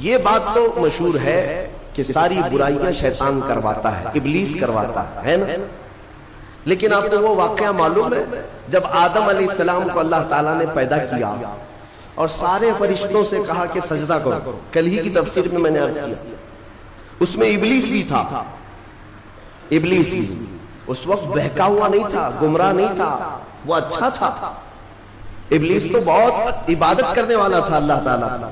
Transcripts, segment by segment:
یہ بات تو مشہور ہے کہ ساری برائیاں شیطان کرواتا ہے، ابلیس کرواتا ہے نا؟ لیکن آپ کو وہ واقعہ معلوم ہے جب آدم علیہ السلام کو اللہ تعالیٰ نے پیدا کیا اور سارے فرشتوں سے کہا کہ سجدہ کرو، کل ہی کی تفسیر میں نے عرض کیا، اس میں ابلیس بھی تھا. ابلیس بھی اس وقت بہکا ہوا نہیں تھا، گمراہ نہیں تھا، وہ اچھا تھا. ابلیس تو بہت عبادت کرنے والا تھا اللہ تعالیٰ.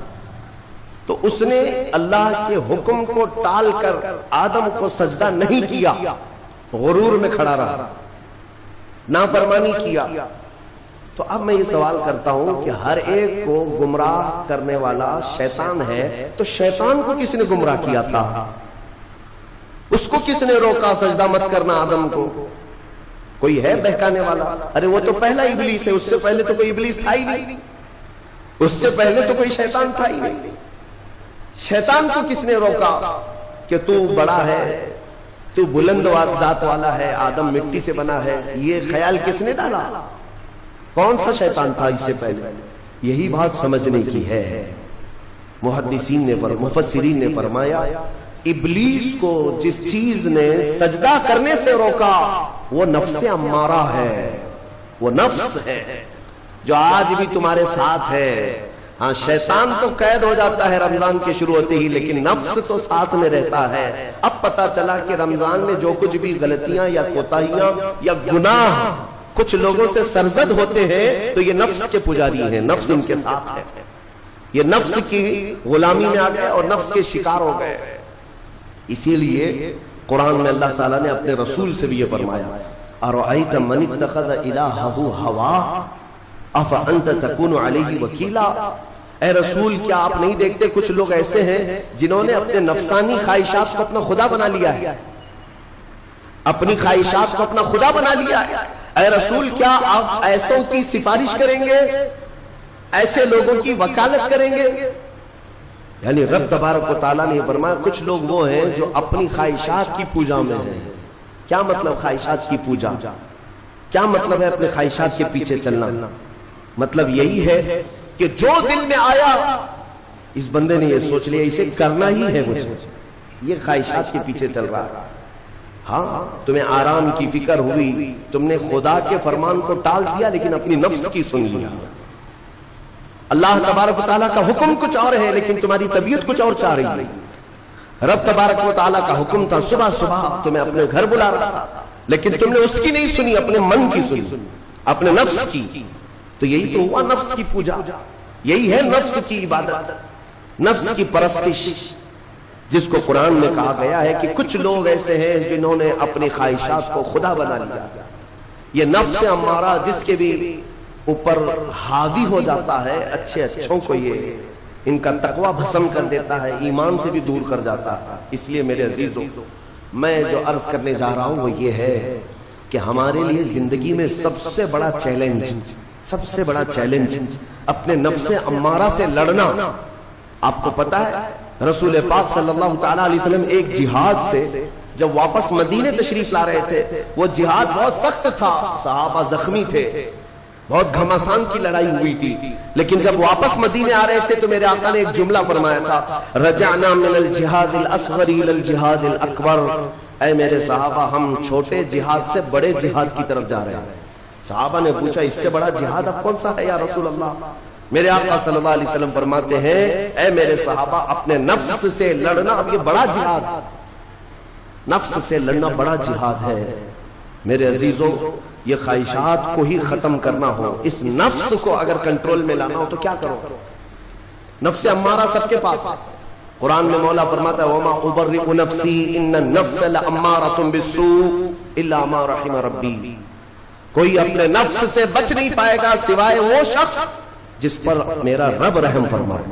تو اس نے اللہ کے حکم کو ٹال کر آدم کو سجدہ نہیں کیا، غرور میں کھڑا رہا، نافرمانی کیا. تو اب میں یہ سوال کرتا ہوں کہ ہر ایک کو گمراہ کرنے والا شیطان ہے، تو شیطان کو کس نے گمراہ کیا تھا؟ اس کو کس نے روکا سجدہ مت کرنا آدم کو؟ کوئی ہے بہکانے والا؟ ارے وہ تو پہلا ابلیس ہے، اس سے پہلے تو کوئی ابلیس تھا ہی نہیں، اس سے پہلے تو کوئی شیطان تھا ہی نہیں. شیطان کو کس نے روکا کہ تو بڑا ہے، تو بلند ذات والا ہے، آدم مٹی سے بنا ہے؟ یہ خیال کس نے ڈالا؟ کون سا شیطان تھا اس سے پہلے؟ یہی بات سمجھنے کی ہے. محدثین نے مفسرین نے فرمایا ابلیس کو جس چیز نے سجدہ کرنے سے روکا وہ نفس امارہ ہے، وہ نفس ہے جو آج بھی تمہارے ساتھ ہے. ہاں شیطان تو قید ہو جاتا ہے رمضان کے شروع ہوتے ہی، لیکن نفس تو ساتھ میں رہتا ہے. اب پتا چلا کہ رمضان میں جو کچھ بھی غلطیاں یا کوتاہیاں یا گناہ کچھ لوگوں سے سرزد ہوتے ہیں تو یہ نفس کے پجاری ہیں، نفس ان کے ساتھ ہے. یہ نفس کی غلامی میں آ گئے اور نفس کے شکار ہو گئے. اسی لیے قرآن میں اللہ تعالیٰ نے اپنے رسول سے بھی یہ فرمایا اَرَأَيْتَ مَنِ اتَّخَذَ إِلَٰهَهُ هَوَاهُ أَفَأَنْتَ تَكُونُ عَلَيْهِ وَكِيلًا. اے رسول کیا آپ نہیں دیکھتے کچھ لوگ ایسے ہیں جنہوں نے اپنے نفسانی خواہشات کو اپنا خدا بنا لیا ہے، اپنی خواہشات کو اپنا خدا بنا لیا ہے. اے رسول کیا آپ ایسوں کی سفارش کریں گے، ایسے لوگوں کی وکالت کریں گے؟ یعنی رب تبارک و تعالیٰ نے فرمایا کچھ لوگ وہ ہیں جو اپنی خواہشات کی پوجا میں ہیں. کیا مطلب خواہشات کی پوجا؟ کیا مطلب ہے اپنے خواہشات کے پیچھے چلنا؟ مطلب یہی ہے کہ جو دل میں آیا اس بندے نے یہ سوچ لیا اسے کرنا ہی ہے، مجھے یہ خواہشات کے پیچھے چل رہا ہے. ہاں تمہیں آرام کی فکر ہوئی، تم نے خدا کے فرمان کو ٹال دیا لیکن اپنی نفس کی سن لیا. اللہ تبارک و تعالیٰ کا حکم کچھ اور ہے لیکن تمہاری طبیعت کچھ اور چاہ رہی ہے. رب تبارک و تعالیٰ کا حکم تھا صبح صبح تمہیں اپنے گھر بلا رہا تھا لیکن تم نے اس کی نہیں سنی، اپنے من کی سنی، اپنے نفس کی. تو یہی تو ہوا نفس کی پوجا، یہی ہے نفس کی عبادت، نفس کی پرستش، جس کو قرآن میں کہا گیا ہے کہ کچھ لوگ ایسے ہیں جنہوں نے اپنی خواہشات کو خدا بنا لیا. یہ نفس امارہ جس کے بھی اوپر حاوی ہو جاتا ہے، اچھے اچھوں کو یہ ان کا تقوی بھسم کر دیتا ہے، ایمان سے بھی دور کر جاتا ہے. اس لیے میرے عزیزوں میں جو عرض کرنے جا رہا ہوں وہ یہ ہے کہ ہمارے لیے زندگی میں سب سے بڑا چیلنج اپنے نفس امارہ سے لڑنا. آپ کو پتا ہے رسول پاک صلی اللہ تعالیٰ علیہ وسلم ایک جہاد سے جب واپس مدینے تشریف لا رہے تھے، وہ جہاد بہت سخت تھا، صحابہ زخمی تھے، بہت گھمسان کی لڑائی ہوئی تھی، لیکن جب واپس مدینے آ رہے تھے تو میرے آقا نے ایک جملہ فرمایا تھا رجعنا من الجہاد الاصغر الى الجہاد الاکبر. اے میرے صحابہ ہم چھوٹے جہاد سے بڑے جہاد کی طرف جا رہے ہیں. صحابہ نے پوچھا اس سے بڑا جہاد اب کون سا ہے یا رسول اللہ؟ میرے آقا صلی اللہ علیہ وسلم فرماتے ہیں اے میرے صحابہ اپنے نفس سے لڑنا اب یہ بڑا جہاد، نفس سے لڑنا بڑا جہاد ہے. میرے عزیزوں یہ خواہشات کو ہی ختم کرنا ہو، اس نفس کو اگر کنٹرول میں لانا ہو تو کیا کرو؟ نفس امارہ سب کے پاس. قرآن میں مولا فرماتا ہے وَمَا أُبَرِّئُ نَفْسِي إِنَّ النَّفْسَ لَأَمَّارَةٌ بِالسُّوءِ إِلَّا مَا رَحِمَ رَبِّي. کوئی اپنے نفس سے بچ نہیں پائے گا سوائے وہ شخص جس پر میرا رب رحم فرمائے.